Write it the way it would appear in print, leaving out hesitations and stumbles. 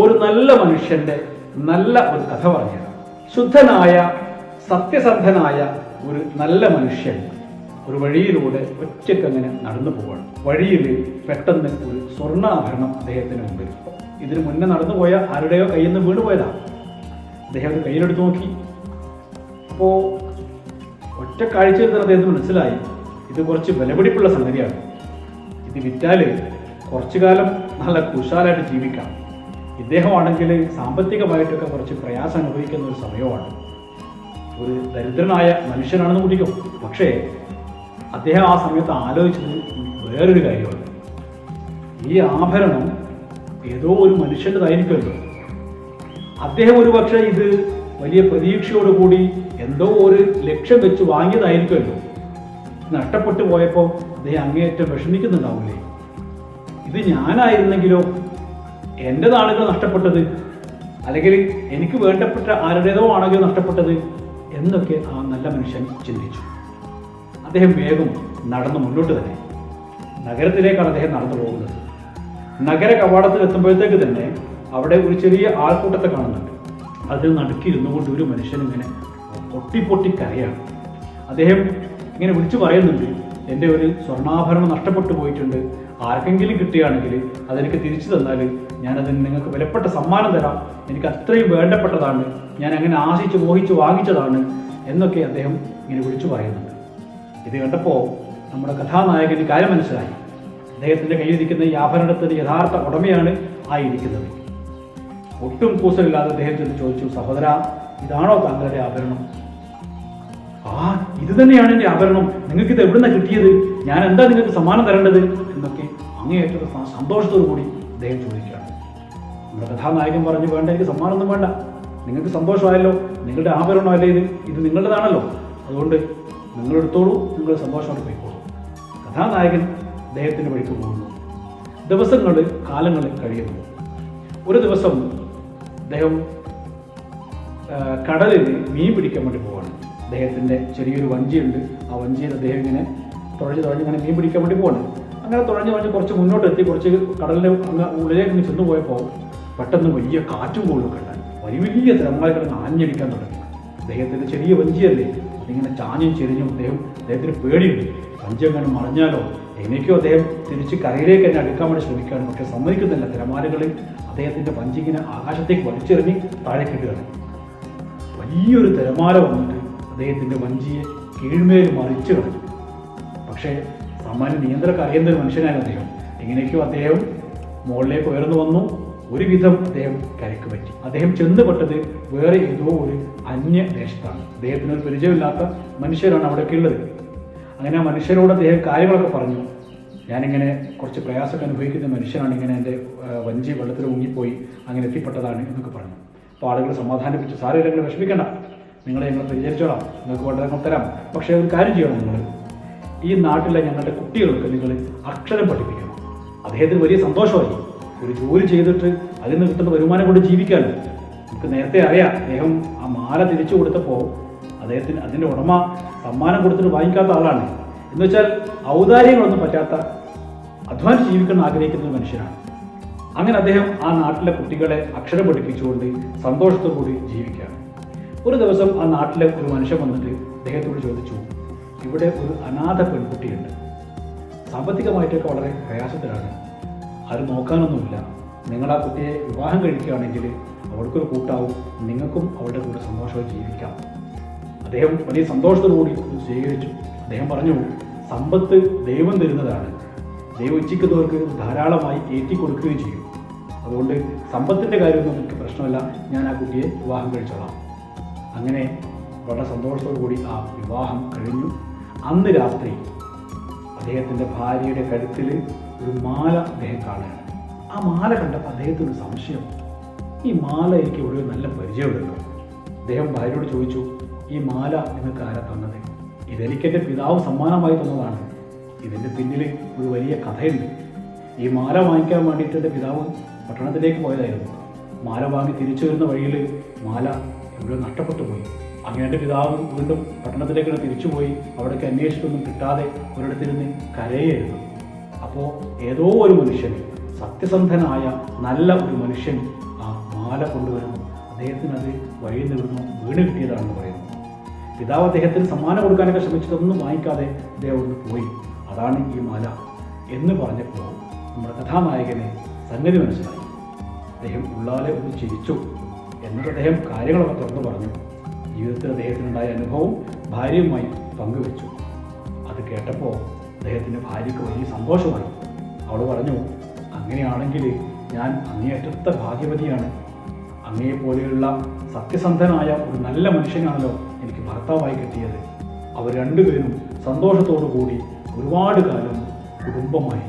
ഒരു നല്ല മനുഷ്യന്റെ നല്ല ഒരു കഥ പറഞ്ഞതാണ്. ശുദ്ധനായ സത്യസന്ധനായ ഒരു നല്ല മനുഷ്യൻ ഒരു വഴിയിലൂടെ ഒറ്റയ്ക്കങ്ങനെ നടന്നു പോവാണ്. വഴിയിൽ പെട്ടെന്ന് ഒരു സ്വർണ്ണാഭരണം അദ്ദേഹത്തിന് മുമ്പിൽ. ഇതിനു മുന്നേ നടന്നുപോയ ആരുടെയോ കയ്യിൽ നിന്ന് വീണുപോയതാണ്. അദ്ദേഹം അത് കയ്യിലെടുത്ത് നോക്കി. അപ്പോൾ ഒറ്റ കാഴ്ചയിൽ തന്നെ അദ്ദേഹത്തിന് മനസ്സിലായി ഇത് കുറച്ച് വിലപിടിപ്പുള്ള സംഗതിയാണ്. ഇത് വിറ്റാൽ കുറച്ചു കാലം നല്ല കുശാലായിട്ട് ജീവിക്കാം. ഇദ്ദേഹമാണെങ്കിൽ സാമ്പത്തികമായിട്ടൊക്കെ കുറച്ച് പ്രയാസം അനുഭവിക്കുന്ന ഒരു സമയമാണ്. ഒരു ദരിദ്രനായ മനുഷ്യനാണെന്ന് കൂട്ടിക്കും. പക്ഷേ അദ്ദേഹം ആ സമയത്ത് ആലോചിച്ചത് വേറൊരു കാര്യമാണ്. ഈ ആഭരണം ഏതോ ഒരു മനുഷ്യൻ്റെതായിരിക്കുമല്ലോ. അദ്ദേഹം ഒരു പക്ഷേ ഇത് വലിയ പ്രതീക്ഷയോടുകൂടി എന്തോ ഒരു ലക്ഷ്യം വെച്ച് വാങ്ങിയതായിരിക്കുമല്ലോ. നഷ്ടപ്പെട്ടു പോയപ്പോൾ അദ്ദേഹം അങ്ങേയറ്റം വിഷമിക്കുന്നുണ്ടാവില്ലേ? ഇത് ഞാനായിരുന്നെങ്കിലോ, എൻ്റെതാണെങ്കിലോ നഷ്ടപ്പെട്ടത്, അല്ലെങ്കിൽ എനിക്ക് വേണ്ടപ്പെട്ട ആരുടേതോ ആണെങ്കിലോ നഷ്ടപ്പെട്ടത് എന്നൊക്കെ ആ നല്ല മനുഷ്യൻ ചിന്തിച്ചു. അദ്ദേഹം വേഗം നടന്ന് മുന്നോട്ട് തന്നെ നഗരത്തിലേക്കാണ് അദ്ദേഹം നടന്നു പോകുന്നത്. നഗര കവാടത്തിൽ എത്തുമ്പോഴത്തേക്ക് തന്നെ അവിടെ ഒരു ചെറിയ ആൾക്കൂട്ടത്തെ കാണുന്നുണ്ട്. അതിൽ നടുക്കിയിരുന്നു കൊണ്ട് ഒരു മനുഷ്യൻ ഇങ്ങനെ പൊട്ടി കരയാണ്. അദ്ദേഹം ഇങ്ങനെ വിളിച്ചു പറയുന്നുണ്ട്, എൻ്റെ ഒരു സ്വർണ്ണാഭരണം നഷ്ടപ്പെട്ടു പോയിട്ടുണ്ട്. ആർക്കെങ്കിലും കിട്ടുകയാണെങ്കിൽ അതെനിക്ക് തിരിച്ചു തന്നാൽ ഞാനതിന് നിങ്ങൾക്ക് വിലപ്പെട്ട സമ്മാനം തരാം. എനിക്ക് അത്രയും വേണ്ടപ്പെട്ടതാണ്, ഞാൻ അങ്ങനെ ആശിച്ച് മോഹിച്ച് വാങ്ങിച്ചതാണ് എന്നൊക്കെ അദ്ദേഹം ഇങ്ങനെ വിളിച്ചു പറയുന്നുണ്ട്. ഇത് കണ്ടപ്പോൾ നമ്മുടെ കഥാനായകന് കാര്യം മനസ്സിലായി. അദ്ദേഹത്തിൻ്റെ കയ്യിലിരിക്കുന്ന ഈ ആഭരണത്തിൻ്റെ യഥാർത്ഥ ഉടമയാണ് ആയിരിക്കുന്നത്. ഒട്ടും കൂസലില്ലാതെ അദ്ദേഹം ചെന്ന് ചോദിച്ചു, സഹോദര, ഇതാണോ താങ്കളുടെ ആഭരണം? ഇത് തന്നെയാണ് എൻ്റെ ആഭരണം. നിങ്ങൾക്ക് ഇത് എവിടുന്ന കിട്ടിയത്? ഞാൻ എന്താ നിങ്ങൾക്ക് സമ്മാനം തരേണ്ടത് എന്നൊക്കെ അങ്ങേയറ്റ സന്തോഷത്തോടു കൂടി അദ്ദേഹം ചോദിക്കുകയാണ്. നമ്മുടെ കഥാനായകൻ പറഞ്ഞു, വേണ്ട, എനിക്ക് സമ്മാനമൊന്നും വേണ്ട. നിങ്ങൾക്ക് സന്തോഷമായല്ലോ, നിങ്ങളുടെ ആഭരണമല്ലേ ഇത് നിങ്ങളുടേതാണല്ലോ, അതുകൊണ്ട് നിങ്ങളെടുത്തോളൂ, നിങ്ങൾ സന്തോഷത്തോടെ പോയിക്കോളൂ. കഥാനായകൻ അദ്ദേഹത്തിൻ്റെ വഴിക്ക് പോകുന്നു. ദിവസങ്ങൾ കാലങ്ങൾ കഴിയുന്നു. ഒരു ദിവസം അദ്ദേഹം കടലിൽ മീൻ പിടിക്കാൻ വേണ്ടി പോവാണ്. അദ്ദേഹത്തിൻ്റെ ചെറിയൊരു വഞ്ചിയുണ്ട്. ആ വഞ്ചിയിൽ അദ്ദേഹം ഇങ്ങനെ തുഴഞ്ഞ് ഇങ്ങനെ മീൻ പിടിക്കാൻ വേണ്ടി പോവാണ്. അങ്ങനെ തുഴഞ്ഞ് കുറച്ച് മുന്നോട്ടെത്തി കുറച്ച് കടലിൻ്റെ ഉള്ളിലേക്ക് ചെന്ന് പോയപ്പോൾ പെട്ടെന്ന് വലിയ കാറ്റും കോളൊക്കെ ഉണ്ടായി. വലിയ തിരമാലകൾ ആഞ്ഞടിക്കാൻ തുടങ്ങി. അദ്ദേഹത്തിൻ്റെ ചെറിയ വഞ്ചിയല്ലേ, അതിങ്ങനെ ചാഞ്ഞും ചെരിഞ്ഞും അദ്ദേഹത്തിന് പേടിയുണ്ട്. വഞ്ചി അങ്ങനെ മറിഞ്ഞാലോ എനിക്കോ. അദ്ദേഹം തിരിച്ച് കരയിലേക്ക് തന്നെ അടുക്കാൻ വേണ്ടി ശ്രമിക്കുകയാണ്. പക്ഷെ സമ്മതിക്കുന്നില്ല. തിരമാലകളിൽ അദ്ദേഹത്തിൻ്റെ വഞ്ചി ഇങ്ങനെ ആകാശത്തേക്ക് വലിച്ചെറിഞ്ഞ് താഴേക്കിടുകയാണ്. വലിയൊരു തിരമാല വന്നിട്ട് അദ്ദേഹത്തിൻ്റെ വഞ്ചിയെ കീഴ്മേൽ മറിച്ചു കളഞ്ഞു. പക്ഷേ സാമാന്യ നിയന്ത്രണമൊക്കെ അറിയുന്ന ഒരു മനുഷ്യനായിരുന്നു അദ്ദേഹം. എങ്ങനെയൊക്കെയോ അദ്ദേഹം മുകളിലേക്ക് ഉയർന്നു വന്നു. ഒരുവിധം അദ്ദേഹം കരയ്ക്ക് പറ്റി. അദ്ദേഹം ചെന്നുപെട്ടത് വേറെ ഏതോ ഒരു അന്യദേശത്താണ്. അദ്ദേഹത്തിന് ഒരു പരിചയമില്ലാത്ത മനുഷ്യരാണ് അവിടെയൊക്കെ ഉള്ളത്. അങ്ങനെ ആ മനുഷ്യരോട് അദ്ദേഹം കാര്യങ്ങളൊക്കെ പറഞ്ഞു. ഞാനിങ്ങനെ കുറച്ച് പ്രയാസമൊക്കെ അനുഭവിക്കുന്ന മനുഷ്യനാണ്, ഇങ്ങനെ എൻ്റെ വഞ്ചി വെള്ളത്തിൽ മുങ്ങിപ്പോയി അങ്ങനെ എത്തിപ്പെട്ടതാണ് എന്നൊക്കെ പറഞ്ഞു. അപ്പോൾ ആളുകൾ സമാധാനിപ്പിച്ചു, സാരമില്ലെങ്കിൽ വിഷമിക്കേണ്ട, നിങ്ങളെ ഞങ്ങൾ പരിചരിച്ചോളാം, നിങ്ങൾക്ക് വേണ്ടത് തരാം. പക്ഷേ ഒരു കാര്യം ചെയ്യണം, നിങ്ങൾ ഈ നാട്ടിലെ ഞങ്ങളുടെ കുട്ടികൾക്ക് നിങ്ങൾ അക്ഷരം പഠിപ്പിക്കണം. അദ്ദേഹത്തിന് വലിയ സന്തോഷമായി. ഒരു ജോലി ചെയ്തിട്ട് അതിൽ നിന്ന് കിട്ടുന്ന വരുമാനം കൊണ്ട് ജീവിക്കാമല്ലോ. നമുക്ക് നേരത്തെ അറിയാം, അദ്ദേഹം ആ മാല തിരിച്ചു കൊടുത്തപ്പോൾ അദ്ദേഹത്തിന് അതിൻ്റെ ഉടമ സമ്മാനം കൊടുത്തിട്ട് വാങ്ങിക്കാത്ത ആളാണ്. എന്ന് വെച്ചാൽ ഔദാര്യങ്ങളൊന്നും പറ്റാത്ത, അധ്വാനിച്ച് ജീവിക്കണം ആഗ്രഹിക്കുന്ന ഒരു മനുഷ്യനാണ്. അങ്ങനെ അദ്ദേഹം ആ നാട്ടിലെ കുട്ടികളെ അക്ഷരം പഠിപ്പിച്ചുകൊണ്ട് സന്തോഷത്തോടുകൂടി ജീവിക്കുകയാണ്. ഒരു ദിവസം ആ നാട്ടിലെ ഒരു മനുഷ്യൻ വന്നിട്ട് അദ്ദേഹത്തോട് ചോദിച്ചു, ഇവിടെ ഒരു അനാഥ പെൺകുട്ടിയുണ്ട്, സാമ്പത്തികമായിട്ടൊക്കെ വളരെ പ്രയാസത്തിലാണ്, ആരും നോക്കാനൊന്നുമില്ല. നിങ്ങൾ ആ കുട്ടിയെ വിവാഹം കഴിക്കുകയാണെങ്കിൽ അവർക്കൊരു കൂട്ടാവും, നിങ്ങൾക്കും അവരുടെ കൂടെ സന്തോഷമായി ജീവിക്കാം. അദ്ദേഹം വലിയ സന്തോഷത്തോടുകൂടി സ്വീകരിച്ചു. അദ്ദേഹം പറഞ്ഞു, സമ്പത്ത് ദൈവം തരുന്നതാണ്, ദൈവം ഇച്ഛിക്കുന്നവർക്ക് ധാരാളമായി ഏറ്റി കൊടുക്കുകയും ചെയ്യും. അതുകൊണ്ട് സമ്പത്തിൻ്റെ കാര്യമൊന്നും എനിക്ക് പ്രശ്നമല്ല, ഞാൻ ആ കുട്ടിയെ വിവാഹം കഴിച്ചോളാം. അങ്ങനെ വളരെ സന്തോഷത്തോടു കൂടി ആ വിവാഹം കഴിഞ്ഞു. അന്ന് രാത്രി അദ്ദേഹത്തിൻ്റെ ഭാര്യയുടെ കഴുത്തിൽ ഒരു മാല അദ്ദേഹം കാണുകയാണ്. ആ മാല കണ്ടപ്പോൾ അദ്ദേഹത്തിനൊരു സംശയം, ഈ മാല എനിക്ക് ഇവിടെ നല്ല പരിചയമുണ്ടല്ലോ. അദ്ദേഹം ഭാര്യയോട് ചോദിച്ചു, ഈ മാല നിങ്ങൾക്ക് ആരാ തന്നത്? ഇതെനിക്കെൻ്റെ പിതാവ് സമ്മാനമായി തന്നതാണ്. ഇതിൻ്റെ പിന്നിൽ ഒരു വലിയ കഥയുണ്ട്. ഈ മാല വാങ്ങിക്കാൻ വേണ്ടിയിട്ട് എൻ്റെ പിതാവ് പട്ടണത്തിലേക്ക് പോയതായിരുന്നു. മാല വാങ്ങി തിരിച്ചു വരുന്ന വഴിയിൽ മാല എവിടെ നഷ്ടപ്പെട്ടു പോയി. അങ്ങനെ എൻ്റെ പിതാവ് വീണ്ടും പട്ടണത്തിലേക്ക് തിരിച്ചുപോയി. അവിടേക്ക് അന്വേഷിച്ചൊന്നും കിട്ടാതെ ഒരിടത്തിരുന്ന് കരയായിരുന്നു. അപ്പോൾ ഏതോ ഒരു മനുഷ്യൻ സത്യസന്ധനായ നല്ല ഒരു മനുഷ്യൻ ആ മാല കൊണ്ടുവരുന്നു. അദ്ദേഹത്തിന് അത് വഴി നിന്നു വീണ് കിട്ടിയതാണെന്ന് പറയുന്നു. പിതാവ് അദ്ദേഹത്തിന് സമ്മാനം കൊടുക്കാനൊക്കെ ശ്രമിച്ചിട്ടൊന്നും വാങ്ങിക്കാതെ അദ്ദേഹം ഒന്ന് പോയി. അതാണ് ഈ മാല എന്ന് പറഞ്ഞപ്പോൾ നമ്മുടെ കഥാനായകന് സംഗതി മനസ്സിലായി. അദ്ദേഹം ഉള്ളാലെ ഒന്ന് ചിരിച്ചു. എന്നിട്ട് അദ്ദേഹം കാര്യങ്ങളൊക്കെ തുറന്നു പറഞ്ഞു. ജീവിതത്തിൽ അദ്ദേഹത്തിനുണ്ടായ അനുഭവം ഭാര്യയുമായി പങ്കുവെച്ചു. അത് കേട്ടപ്പോൾ അദ്ദേഹത്തിൻ്റെ ഭാര്യയ്ക്ക് വലിയ സന്തോഷമായി. അവൾ പറഞ്ഞു, അങ്ങനെയാണെങ്കിൽ ഞാൻ അങ്ങേയറ്റത്തെ ഭാഗ്യവതിയാണ്. അങ്ങയെപ്പോലെയുള്ള സത്യസന്ധനായ ഒരു നല്ല മനുഷ്യനാണല്ലോ എനിക്ക് ഭർത്താവായി കിട്ടിയത്. അവർ രണ്ടുപേരും സന്തോഷത്തോടു കൂടി ഒരുപാട് കാലം കുടുംബമായി